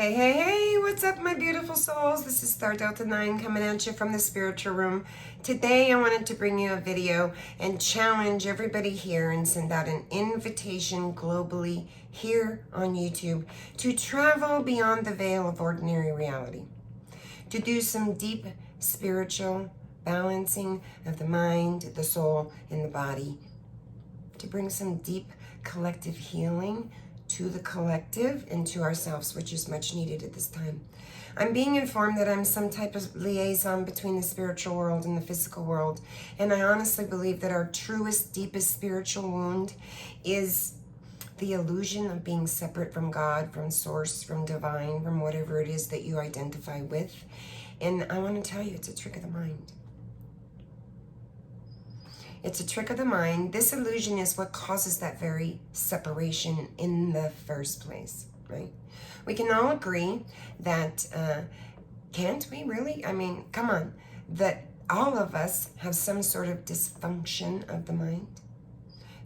Hey, hey, hey, what's up, my beautiful souls? This is Star Delta 9 coming at you from the spiritual room. Today, I wanted to bring you a video and challenge everybody here and send out an invitation globally here on YouTube to travel beyond the veil of ordinary reality, to do some deep spiritual balancing of the mind, the soul, and the body, to bring some deep collective healing to the collective and to ourselves, which is much needed at this time. I'm being informed that I'm some type of liaison between the spiritual world and the physical world, and I honestly believe that our truest, deepest spiritual wound is the illusion of being separate from God, from source, from divine, from whatever it is that you identify with. And I want to tell you, it's a trick of the mind. It's a trick of the mind. This illusion is what causes that very separation in the first place, right? We can all agree that, can't we really? I mean, come on, that all of us have some sort of dysfunction of the mind.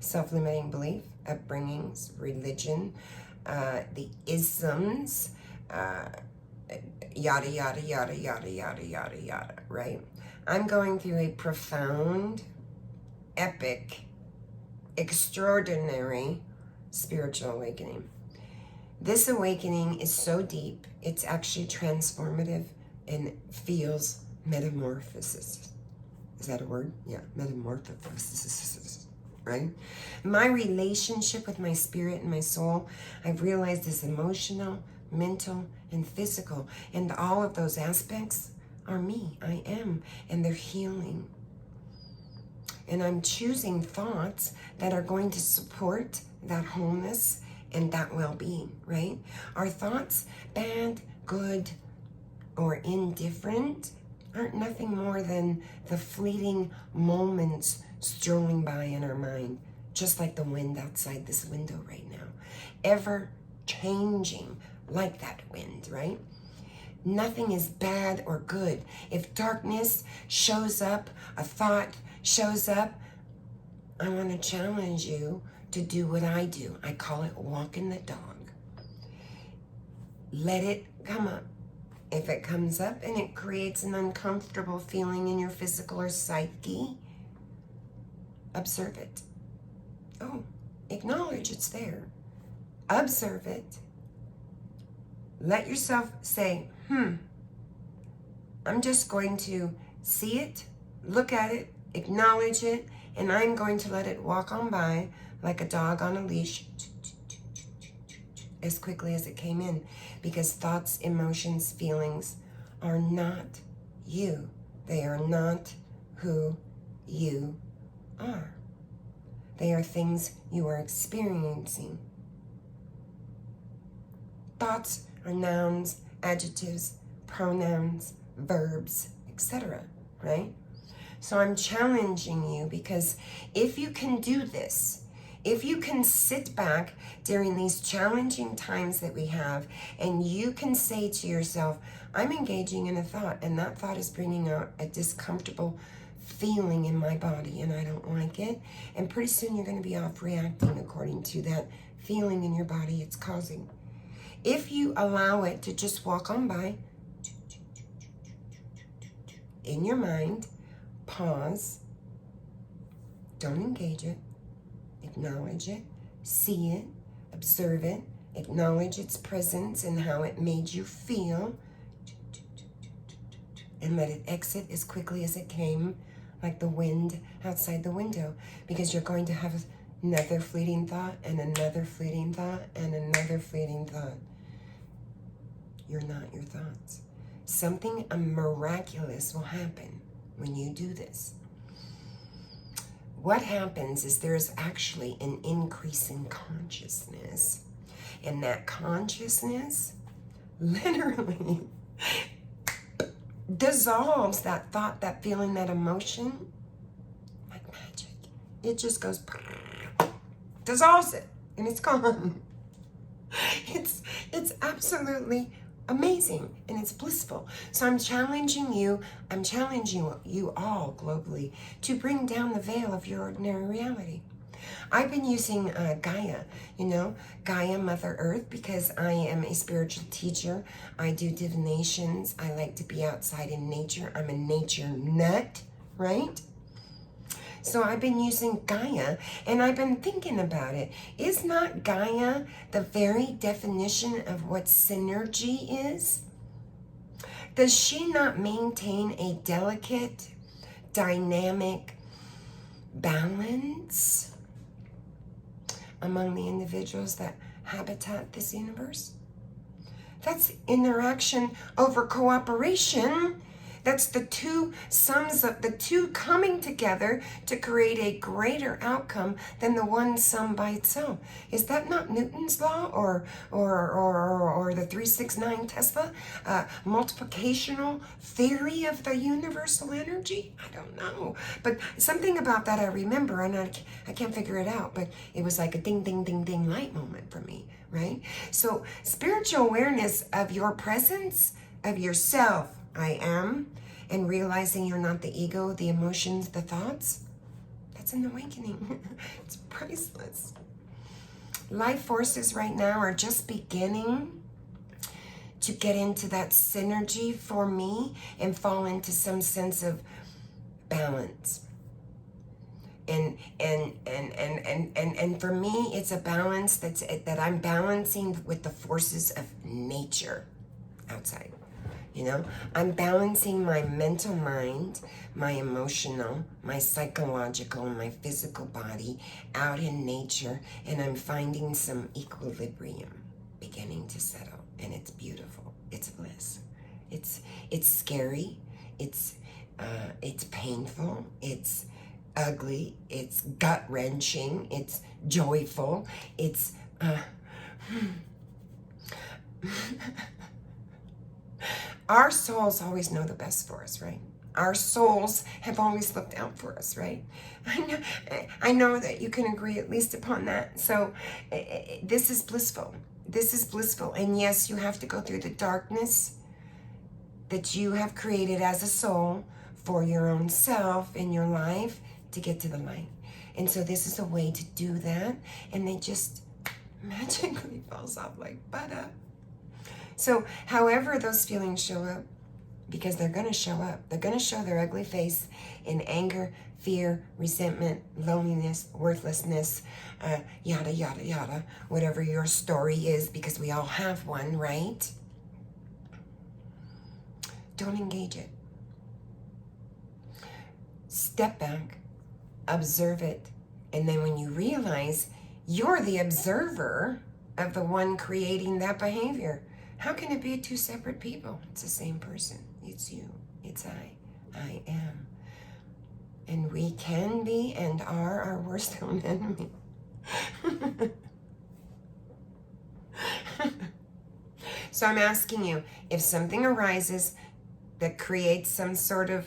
Self-limiting belief, upbringings, religion, the isms, yada, yada, yada, yada, yada, yada, yada, right? I'm going through a profound, epic, extraordinary spiritual awakening. This awakening is so deep, it's actually transformative and feels metamorphosis. Is that a word? Yeah, metamorphosis, right? My relationship with my spirit and my soul, I've realized, is emotional, mental, and physical. And all of those aspects are me. I am. And they're healing. And I'm choosing thoughts that are going to support that wholeness and that well-being, right? Our thoughts, bad, good, or indifferent, aren't nothing more than the fleeting moments strolling by in our mind, just like the wind outside this window right now. Ever changing like that wind, right? Nothing is bad or good. If darkness shows up, a thought shows up, I want to challenge you to do what I do. I call it walking the dog. Let it come up. If it comes up and it creates an uncomfortable feeling in your physical or psyche, observe it. Oh, acknowledge it's there. Observe it. Let yourself say, I'm just going to see it, look at it, acknowledge it, and I'm going to let it walk on by like a dog on a leash as quickly as it came in, because thoughts, emotions, feelings are not you. They are not who you are. They are things you are experiencing. Thoughts are nouns, adjectives, pronouns, verbs, etc., right? So I'm challenging you, because if you can do this, if you can sit back during these challenging times that we have, and you can say to yourself, I'm engaging in a thought, and that thought is bringing out a discomfortable feeling in my body, and I don't like it, and pretty soon you're going to be off reacting according to that feeling in your body it's causing. If you allow it to just walk on by in your mind, pause, don't engage it, acknowledge it, see it, observe it, acknowledge its presence and how it made you feel, and let it exit as quickly as it came, like the wind outside the window, because you're going to have another fleeting thought and another fleeting thought and another fleeting thought. You're not your thoughts. Something miraculous will happen when you do this. What happens is there's actually an increase in consciousness, and that consciousness literally dissolves that thought, that feeling, that emotion like magic. It just goes, dissolves it, and it's gone. It's absolutely amazing, and it's blissful. So I'm challenging you all globally to bring down the veil of your ordinary reality. I've been using Gaia, Gaia, Mother Earth, because I am a spiritual teacher. I do divinations. I like to be outside in nature. I'm a nature nut, right? So I've been using Gaia, and I've been thinking about it. Is not Gaia the very definition of what synergy is? Does she not maintain a delicate, dynamic balance among the individuals that habitat this universe? That's interaction over cooperation. That's the two sums of the two coming together to create a greater outcome than the one sum by itself. Is that not Newton's law or the 369 Tesla multiplicational theory of the universal energy? I don't know, but something about that I remember, and I can't figure it out. But it was like a ding, ding, ding, ding light moment for me, right? So spiritual awareness of your presence, of yourself. I am, and realizing you're not the ego, the emotions, the thoughts, that's an awakening. It's priceless. Life forces right now are just beginning to get into that synergy for me and fall into some sense of balance. And for me, it's a balance that I'm balancing with the forces of nature outside. I'm balancing my mental mind, my emotional, my psychological, and my physical body out in nature, and I'm finding some equilibrium beginning to settle, and it's beautiful. It's bliss. It's scary. It's painful. It's ugly. It's gut-wrenching. It's joyful. It's Our souls always know the best for us, right? Our souls have always looked out for us, right? I know that you can agree at least upon that. So this is blissful. This is blissful. And yes, you have to go through the darkness that you have created as a soul for your own self in your life to get to the light. And so this is a way to do that. And it just magically falls off like butter. So however those feelings show up, because they're going to show up, they're going to show their ugly face in anger, fear, resentment, loneliness, worthlessness, yada, yada, yada, whatever your story is, because we all have one, right? Don't engage it. Step back, observe it, and then when you realize you're the observer of the one creating that behavior, how can it be two separate people? It's the same person. It's you. It's I. I am. And we can be and are our worst own enemy. So I'm asking you, if something arises that creates some sort of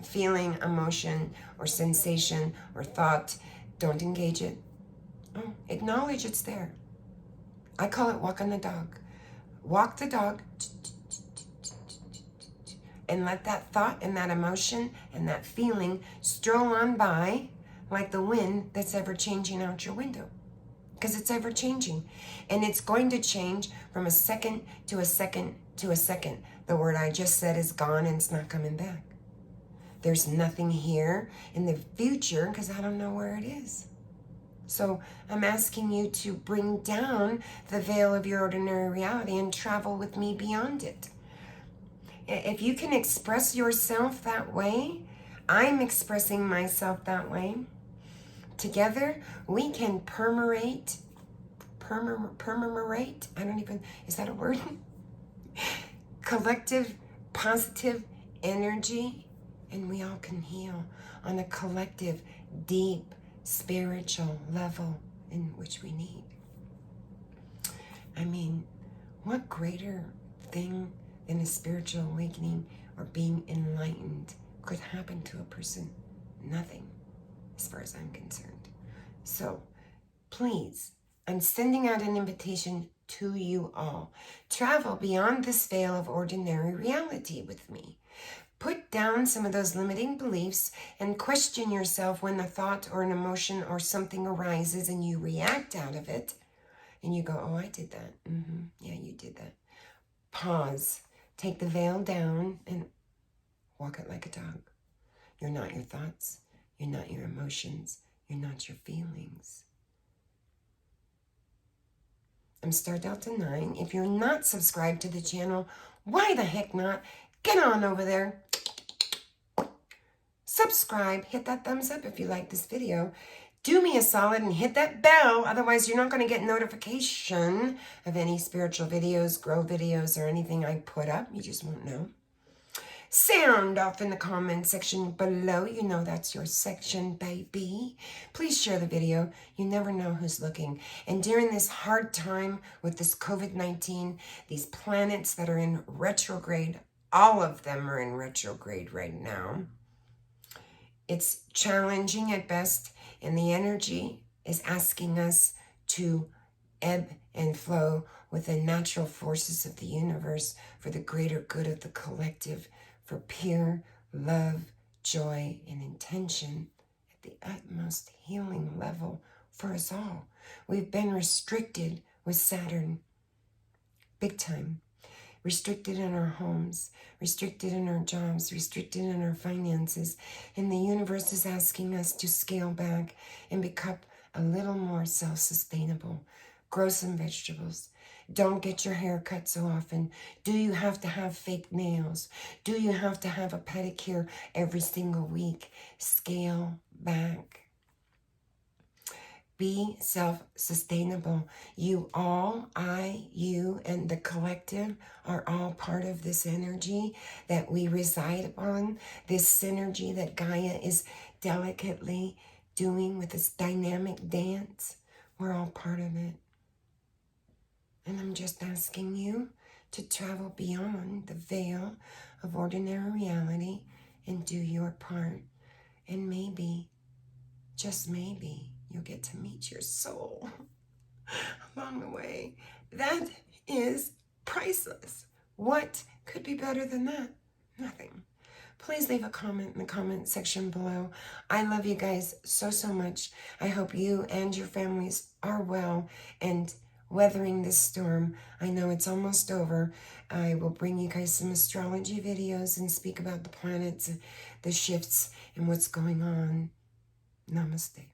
feeling, emotion, or sensation, or thought, don't engage it. Oh, acknowledge it's there. I call it walking the dog. Walk the dog and let that thought and that emotion and that feeling stroll on by like the wind that's ever changing out your window. Because it's ever changing. And it's going to change from a second to a second to a second. The word I just said is gone and it's not coming back. There's nothing here in the future because I don't know where it is. So I'm asking you to bring down the veil of your ordinary reality and travel with me beyond it. If you can express yourself that way, I'm expressing myself that way. Together, we can permeate, is that a word? Collective, positive energy, and we all can heal on a collective, deep, spiritual level in which we need. I mean, what greater thing than a spiritual awakening or being enlightened could happen to a person? Nothing, as far as I'm concerned. So, please, I'm sending out an invitation to you all. Travel beyond this veil of ordinary reality with me. Put down some of those limiting beliefs and question yourself when a thought or an emotion or something arises and you react out of it. And you go, oh, I did that. Yeah, you did that. Pause. Take the veil down and walk it like a dog. You're not your thoughts. You're not your emotions. You're not your feelings. I'm Star Delta 9. If you're not subscribed to the channel, why the heck not? Get on over there. Subscribe. Hit that thumbs up if you like this video. Do me a solid and hit that bell. Otherwise, you're not going to get notification of any spiritual videos, grow videos, or anything I put up. You just won't know. Sound off in the comment section below. You know that's your section, baby. Please share the video. You never know who's looking. And during this hard time with this COVID-19, these planets that are in retrograde, all of them are in retrograde right now. It's challenging at best, and the energy is asking us to ebb and flow with the natural forces of the universe for the greater good of the collective, for pure love, joy, and intention at the utmost healing level for us all. We've been restricted with Saturn, big time. Restricted in our homes, restricted in our jobs, restricted in our finances. And the universe is asking us to scale back and become a little more self-sustainable. Grow some vegetables. Don't get your hair cut so often. Do you have to have fake nails? Do you have to have a pedicure every single week? Scale back. Be self-sustainable. You all, I, you, and the collective are all part of this energy that we reside upon, this synergy that Gaia is delicately doing with this dynamic dance. We're all part of it. And I'm just asking you to travel beyond the veil of ordinary reality and do your part. And maybe, just maybe, you'll get to meet your soul along the way. That is priceless. What could be better than that? Nothing. Please leave a comment in the comment section below. I love you guys so, so much. I hope you and your families are well and weathering this storm. I know it's almost over. I will bring you guys some astrology videos and speak about the planets, the shifts, and what's going on. Namaste.